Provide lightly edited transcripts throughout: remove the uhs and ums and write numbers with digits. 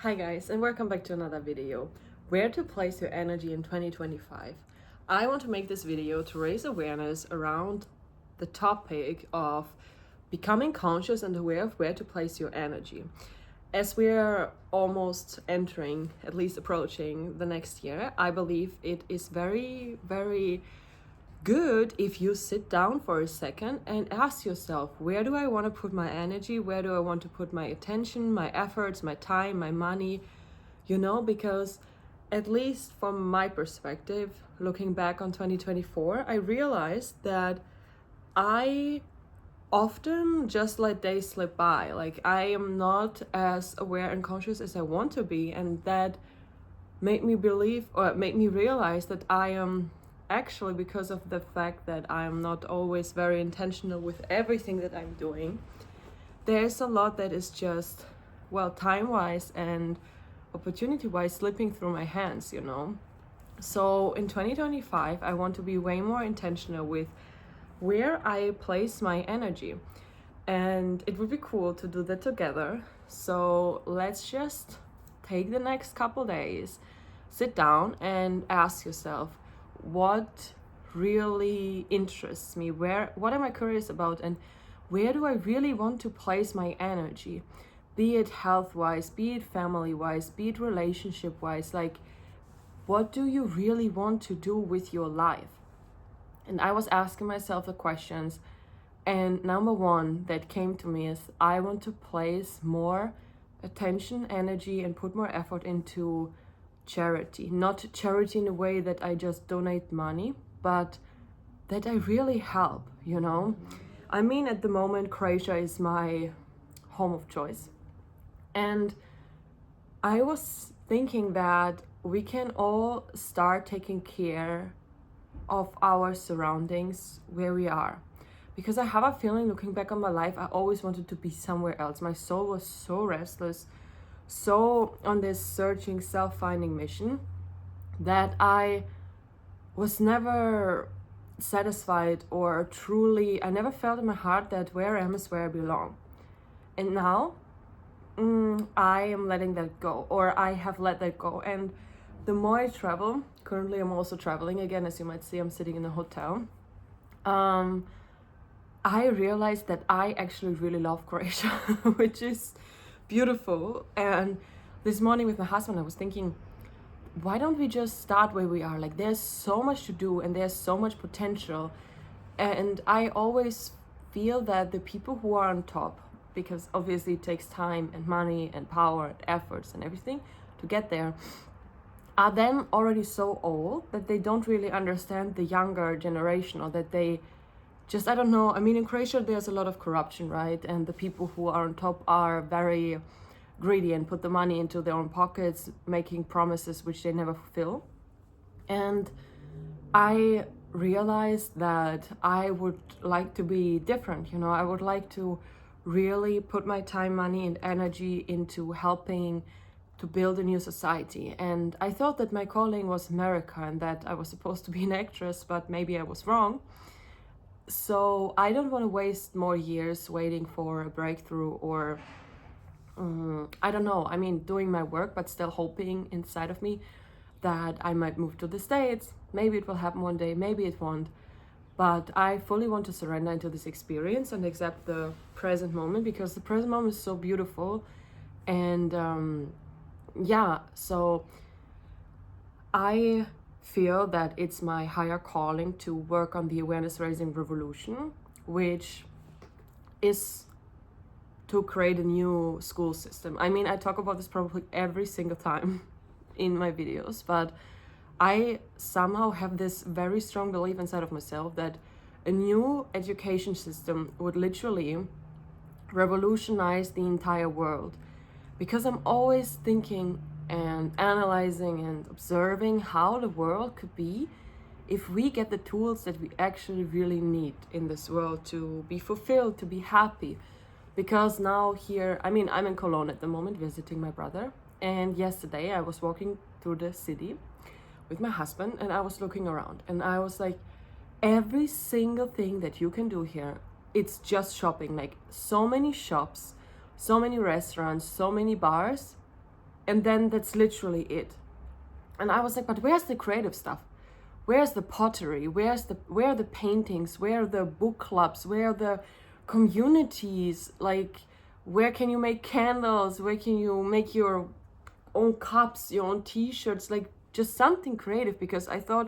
Hi guys, and welcome back to another video. Where to place your energy in 2025. I want to make this video to raise awareness around the topic of becoming conscious and aware of where to place your energy. As we're almost entering, at least approaching the next year, I believe it is very good if you sit down for a second and ask yourself, where do I want to put my energy? Where do I want to put my attention, my efforts, my time, my money? Because at least from my perspective, looking back on 2024, I realized that I often just let days slip by. Like, I am not as aware and conscious as I want to be, and that made me realize that I am actually, because of the fact that I'm not always very intentional with everything that I'm doing, there's a lot that is just, time-wise and opportunity-wise slipping through my hands. So in 2025, I want to be way more intentional with where I place my energy. And it would be cool to do that together. So let's just take the next couple days, sit down and ask yourself, what really interests me? What am I curious about? And where do I really want to place my energy? Be it health-wise, be it family-wise, be it relationship-wise. Like, what do you really want to do with your life? And I was asking myself the questions, and number one that came to me is I want to place more attention, energy, and put more effort into charity. Not charity in a way that I just donate money, but that I really help. I mean, at the moment, Croatia is my home of choice. And I was thinking that we can all start taking care of our surroundings where we are. Because I have a feeling, looking back on my life, I always wanted to be somewhere else. My soul was so restless, so on this searching, self-finding mission, that I was never satisfied, or truly, I never felt in my heart that where I am is where I belong. And now I am letting that go, or I have let that go. And the more I travel, currently I'm also traveling again, as you might see, I'm sitting in a hotel. I realized that I actually really love Croatia, which is beautiful. And this morning with my husband, I was thinking, why don't we just start where we are? Like, there's so much to do and there's so much potential. And I always feel that the people who are on top, because obviously it takes time and money and power and efforts and everything to get there, are then already so old that they don't really understand the younger generation, or that they just, I don't know. I mean, in Croatia, there's a lot of corruption, right? And the people who are on top are very greedy and put the money into their own pockets, making promises which they never fulfill. And I realized that I would like to be different. I would like to really put my time, money, and energy into helping to build a new society. And I thought that my calling was America and that I was supposed to be an actress, but maybe I was wrong. So I don't want to waste more years waiting for a breakthrough, or I don't know. I mean, doing my work, but still hoping inside of me that I might move to the States. Maybe it will happen one day, maybe it won't. But I fully want to surrender into this experience and accept the present moment, because the present moment is so beautiful. And so I feel that it's my higher calling to work on the awareness raising revolution, which is to create a new school system. I mean, I talk about this probably every single time in my videos, but I somehow have this very strong belief inside of myself that a new education system would literally revolutionize the entire world. Because I'm always thinking and analyzing and observing how the world could be if we get the tools that we actually really need in this world to be fulfilled, to be happy. Because now here, I mean, I'm in Cologne at the moment visiting my brother, and yesterday I was walking through the city with my husband, and I was looking around, and I was like, every single thing that you can do here, it's just shopping. Like, so many shops, so many restaurants, so many bars, And then that's literally it. And I was like, but where's the creative stuff? Where's the pottery? Where are the paintings? Where are the book clubs? Where are the communities? Like, where can you make candles? Where can you make your own cups, your own t-shirts? Like, just something creative, because I thought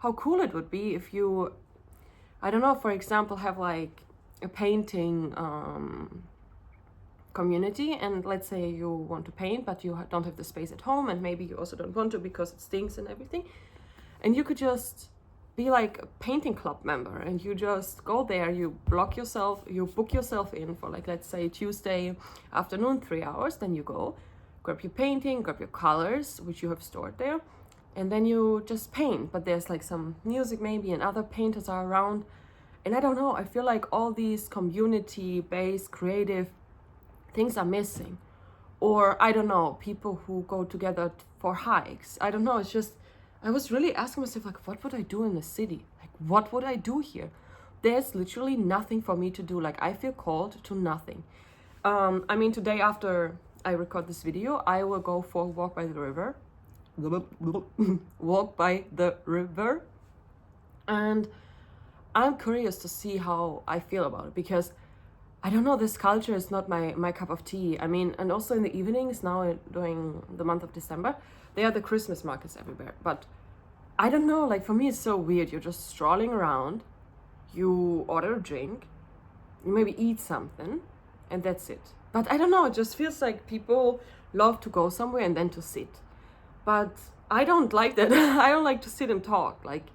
how cool it would be if you, I don't know, for example, have like a painting community, and let's say you want to paint but you don't have the space at home, and maybe you also don't want to because it stinks and everything, and you could just be like a painting club member, and you just go there, you book yourself in for, like, let's say Tuesday afternoon, 3 hours. Then you go grab your painting, grab your colors which you have stored there, and then you just paint. But there's like some music maybe, and other painters are around. And I don't know, I feel like all these community-based creative things are missing. Or I don't know, people who go together for hikes. I don't know, it's just, I was really asking myself, like, what would I do in the city? Like, what would I do here? There's literally nothing for me to do. Like, I feel called to nothing. I mean, today after I record this video, I will go for a walk by the river. Walk by the river. And I'm curious to see how I feel about it, because I don't know, this culture is not my cup of tea. I mean, and also in the evenings now during the month of December, there are the Christmas markets everywhere. But I don't know, like, for me it's so weird. You're just strolling around, you order a drink, you maybe eat something, and that's it. But I don't know, it just feels like people love to go somewhere and then to sit. But I don't like that. I don't like to sit and talk. Like,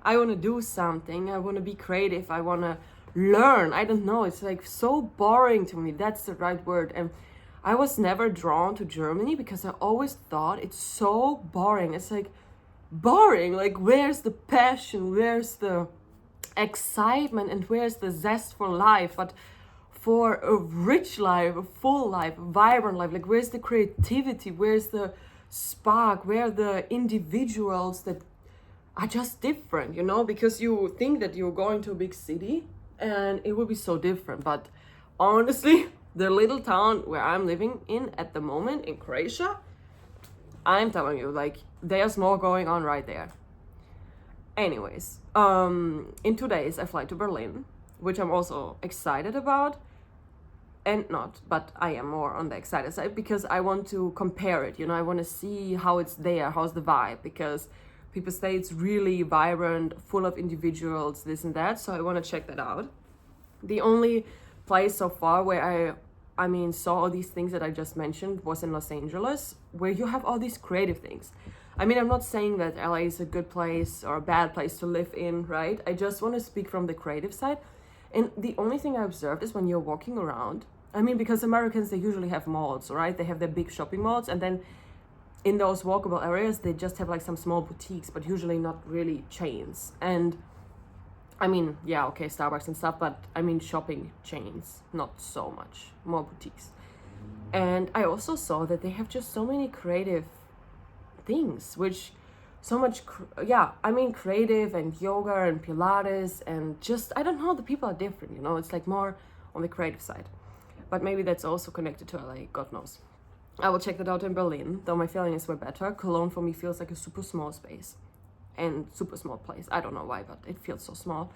I want to do something, I want to be creative, I want to learn. I don't know, it's like so boring to me. That's the right word. And I was never drawn to Germany because I always thought it's so boring. It's like boring, like, where's the passion, where's the excitement, and where's the zest for life? But for a rich life, a full life, a vibrant life, like, where's the creativity, where's the spark, where are the individuals that are just different, you know? Because you think that you're going to a big city and it will be so different. But honestly, the little town where I'm living in at the moment in Croatia, I'm telling you, like, there's more going on right there. Anyways, in 2 days I fly to Berlin, which I'm also excited about. And not, but I am more on the excited side because I want to compare it, you know? I want to see how it's there, how's the vibe, because people say it's really vibrant, full of individuals, this and that. So I want to check that out. The only place so far where I mean, saw all these things that I just mentioned was in Los Angeles, where you have all these creative things. I mean, I'm not saying that LA is a good place or a bad place to live in, right? I just want to speak from the creative side. And the only thing I observed is when you're walking around, I mean, because Americans, they usually have malls, right? They have their big shopping malls, and then in those walkable areas, they just have like some small boutiques, but usually not really chains. And I mean, yeah, okay, Starbucks and stuff, but I mean shopping chains, not so much, more boutiques. And I also saw that they have just so many creative things, which so much, I mean, creative and yoga and Pilates and just, I don't know, the people are different, you know? It's like more on the creative side. But maybe that's also connected to LA, God knows. I will check that out in Berlin, though my feeling is way better. Cologne for me feels like a super small space and super small place. I don't know why, but it feels so small.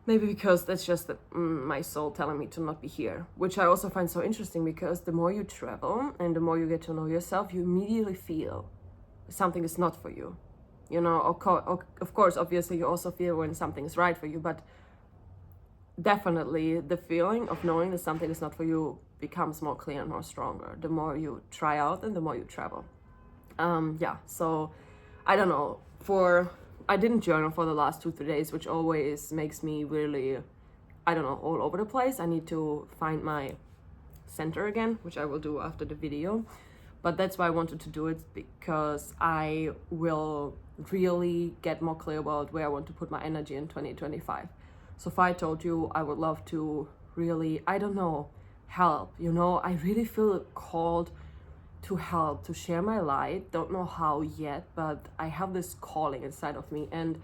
Maybe because that's just my soul telling me to not be here, which I also find so interesting, because the more you travel and the more you get to know yourself, you immediately feel something is not for you. You know, of course, obviously you also feel when something is right for you, but definitely the feeling of knowing that something is not for you becomes more clear and more stronger the more you try out and the more you travel. So I don't know, I didn't journal for the last 2-3 days, which always makes me really, I don't know, all over the place. I need to find my center again, which I will do after the video. But that's why I wanted to do it, because I will really get more clear about where I want to put my energy in 2025. So if I told you I would love to really, I don't know, help, you know, I really feel called to help, to share my light. Don't know how yet, but I have this calling inside of me, and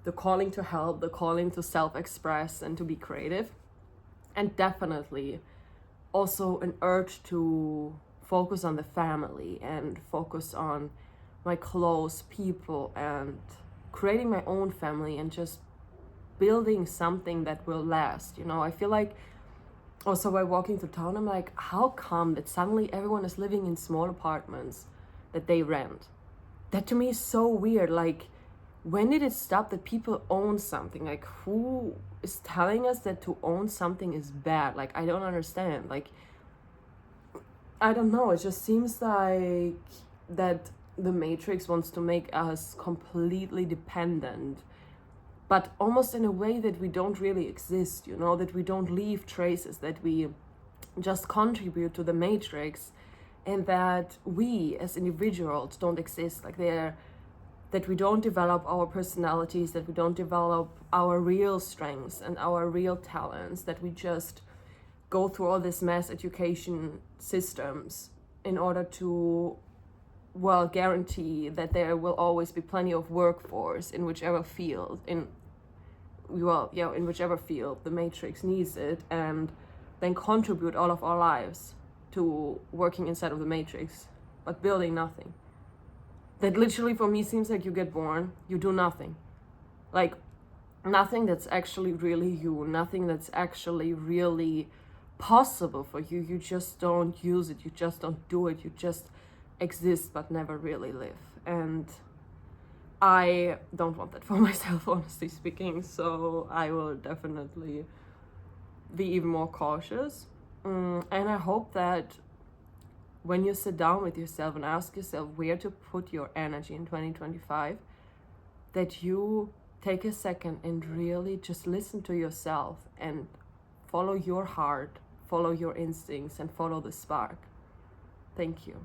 the calling to help, the calling to self-express and to be creative, and definitely also an urge focus on the family and focus on my close people and creating my own family and just building something that will last. You know, I feel like also by walking through town, I'm like, how come that suddenly everyone is living in small apartments that they rent? That to me is so weird. Like, when did it stop that people own something? Like, who is telling us that to own something is bad? Like, I don't understand. Like, I don't know. It just seems like that the Matrix wants to make us completely dependent, but almost in a way that we don't really exist, you know, that we don't leave traces, that we just contribute to the Matrix, and that we as individuals don't exist. Like, that we don't develop our personalities, that we don't develop our real strengths and our real talents, that we just go through all this mass education systems in order to, well, guarantee that there will always be plenty of workforce in whichever field, in whichever field the Matrix needs it, and then contribute all of our lives to working inside of the Matrix, but building nothing. That literally for me seems like you get born, you do nothing. Like, nothing that's actually really you, nothing that's actually really possible for you. You just don't use it, you just don't do it, you just exist but never really live. And I don't want that for myself, honestly speaking, so I will definitely be even more cautious. And I hope that when you sit down with yourself and ask yourself where to put your energy in 2025, that you take a second and really just listen to yourself and follow your heart, follow your instincts, and follow the spark. Thank you.